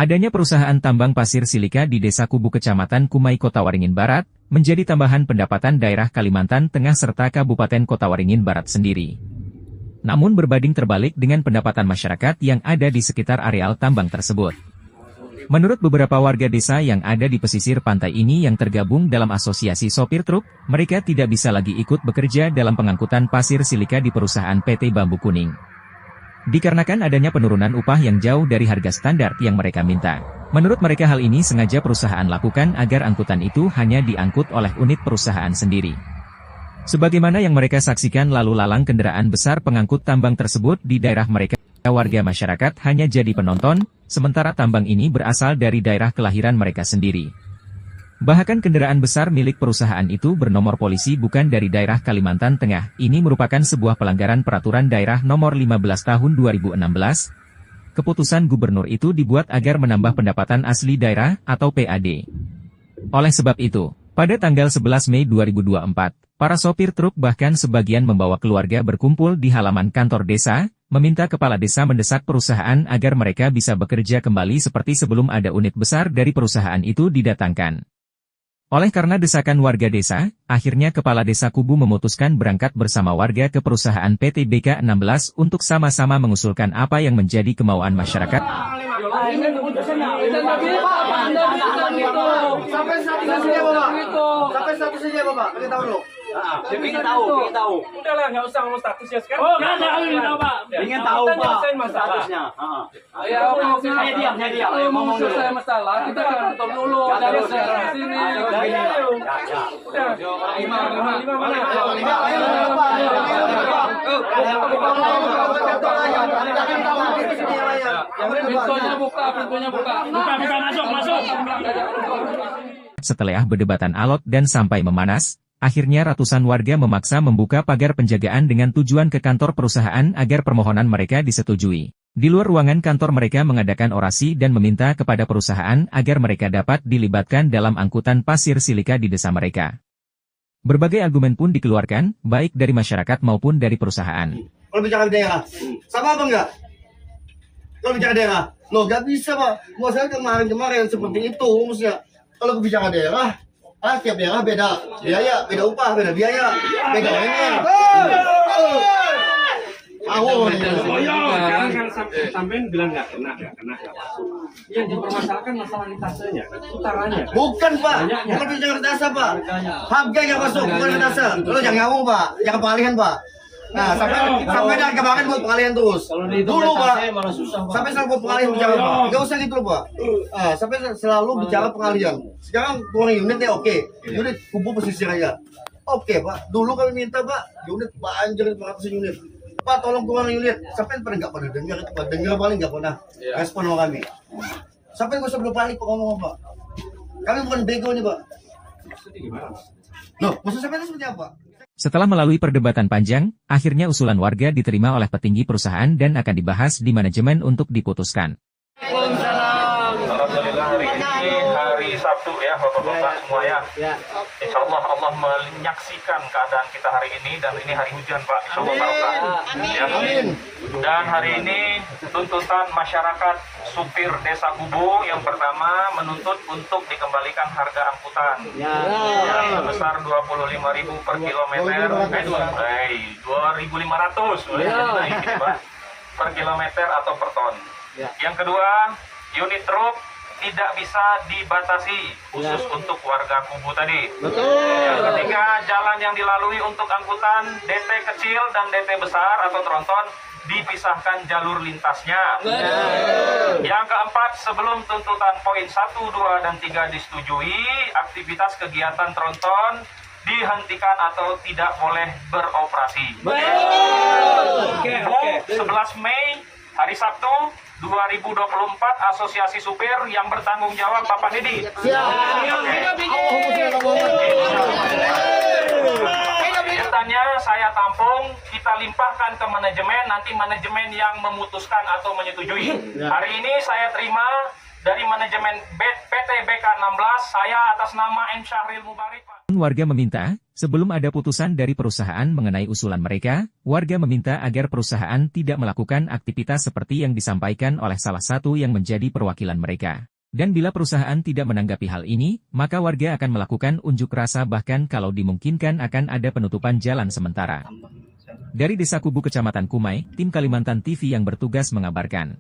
Adanya perusahaan tambang pasir silika di Desa Kubu Kecamatan Kumai Kota Waringin Barat, menjadi tambahan pendapatan daerah Kalimantan Tengah serta Kabupaten Kota Waringin Barat sendiri. Namun berbanding terbalik dengan pendapatan masyarakat yang ada di sekitar areal tambang tersebut. Menurut beberapa warga desa yang ada di pesisir pantai ini yang tergabung dalam asosiasi sopir truk, mereka tidak bisa lagi ikut bekerja dalam pengangkutan pasir silika di perusahaan PT Bambu Kuning. Dikarenakan adanya penurunan upah yang jauh dari harga standar yang mereka minta. Menurut mereka hal ini sengaja perusahaan lakukan agar angkutan itu hanya diangkut oleh unit perusahaan sendiri. Sebagaimana yang mereka saksikan lalu lalang kendaraan besar pengangkut tambang tersebut di daerah mereka, warga masyarakat hanya jadi penonton, sementara tambang ini berasal dari daerah kelahiran mereka sendiri. Bahkan kendaraan besar milik perusahaan itu bernomor polisi bukan dari daerah Kalimantan Tengah. Ini merupakan sebuah pelanggaran peraturan daerah nomor 15 tahun 2016. Keputusan gubernur itu dibuat agar menambah pendapatan asli daerah atau PAD. Oleh sebab itu, pada tanggal 11 Mei 2024, para sopir truk bahkan sebagian membawa keluarga berkumpul di halaman kantor desa, meminta kepala desa mendesak perusahaan agar mereka bisa bekerja kembali seperti sebelum ada unit besar dari perusahaan itu didatangkan. Oleh karena desakan warga desa, akhirnya Kepala Desa Kubu memutuskan berangkat bersama warga ke perusahaan PT BK16 untuk sama-sama mengusulkan apa yang menjadi kemauan masyarakat. Sampai statusnya Bapak, kita tahu dulu. Ingin tahu. Udahlah, nggak usah ngomong status ya sekarang. Oh, nggak tahu, Pak. Ingin tahu, Pak. Nyelesain masalah. Statusnya. Ya, Saya diam. Kalau mau selesai masalah, kita ke kantor dulu. Dari sekarang sini. Udah. Lima mana? Pintunya buka. Buka, masuk. Setelah perdebatan alot dan sampai memanas, akhirnya ratusan warga memaksa membuka pagar penjagaan dengan tujuan ke kantor perusahaan agar permohonan mereka disetujui. Di luar ruangan kantor mereka mengadakan orasi dan meminta kepada perusahaan agar mereka dapat dilibatkan dalam angkutan pasir silika di desa mereka. Berbagai argumen pun dikeluarkan, baik dari masyarakat maupun dari perusahaan. Kalau bicara daerah, sama apa enggak? Kalau bicara daerah, nggak bisa Pak. Maksudnya kemarin seperti itu, maksudnya. Kalau bicara daerah, tiap daerah beda biaya, beda upah, beda biaya, beda lainnya. Sekarang kan sampean bilang nggak kena masuk. Yang dipermasalahkan masalah lintasnya, utaranya. Bukan Pak, bukan bicara dasa Pak. Harga yang masuk, bukan dasa. Lo jangan ngomong Pak, jangan pengalihan Pak. Nah, sampai dari kemarin buat pengalihan terus. Dulu Pak, sampai selalu buat pengalihan bicara Pak. Gak usah gitu loh Pak. Sampai selalu bicara pengalihan. Sekarang kurang unit ya oke. Unit kubu pesisir aja. Oke Pak, dulu kami minta Pak, unit banjir 400 unit. Pak tolong kurang unit. Sampai nggak pernah dengar itu Pak. Dengar paling nggak pernah respon sama kami. Sampai nggak usah berbalik Pak ngomong Pak. Kami bukan bego nih Pak. Loh, maksud sampai itu seperti apa? Setelah melalui perdebatan panjang, akhirnya usulan warga diterima oleh petinggi perusahaan dan akan dibahas di manajemen untuk diputuskan. Alhamdulillah hari ini hari Sabtu ya Bapak-Bapak semua ya. Insya Allah Allah menyaksikan keadaan kita hari ini dan ini hari hujan Pak. Insya Allah barokah. Ya. Dan hari ini tuntutan masyarakat supir Desa Kubu yang pertama menuntut untuk dikembalikan harga angkutan yang sebesar 25.000 per kilometer. 2.500 per kilometer atau per ton. Yang kedua, unit truk tidak bisa dibatasi khusus untuk warga Kubu tadi. Yang ketiga, jalan yang dilalui untuk angkutan DT kecil dan DT besar atau tronton dipisahkan jalur lintasnya. Yang keempat, sebelum tuntutan poin 1, 2, dan 3 disetujui, aktivitas kegiatan tronton dihentikan atau tidak boleh beroperasi. 11 Mei, hari Sabtu 2024, Asosiasi Supir yang bertanggung jawab Bapak Dedi. Kegiatannya saya tampung, kita limpahkan ke manajemen, nanti manajemen yang memutuskan atau menyetujui. Hari ini saya terima dari manajemen PT BK 16, saya atas nama M. Syahril Mubarik, Pak. Warga meminta, sebelum ada putusan dari perusahaan mengenai usulan mereka, warga meminta agar perusahaan tidak melakukan aktivitas seperti yang disampaikan oleh salah satu yang menjadi perwakilan mereka. Dan bila perusahaan tidak menanggapi hal ini, maka warga akan melakukan unjuk rasa bahkan kalau dimungkinkan akan ada penutupan jalan sementara. Dari Desa Kubu Kecamatan Kumai, tim Kalimantan TV yang bertugas mengabarkan.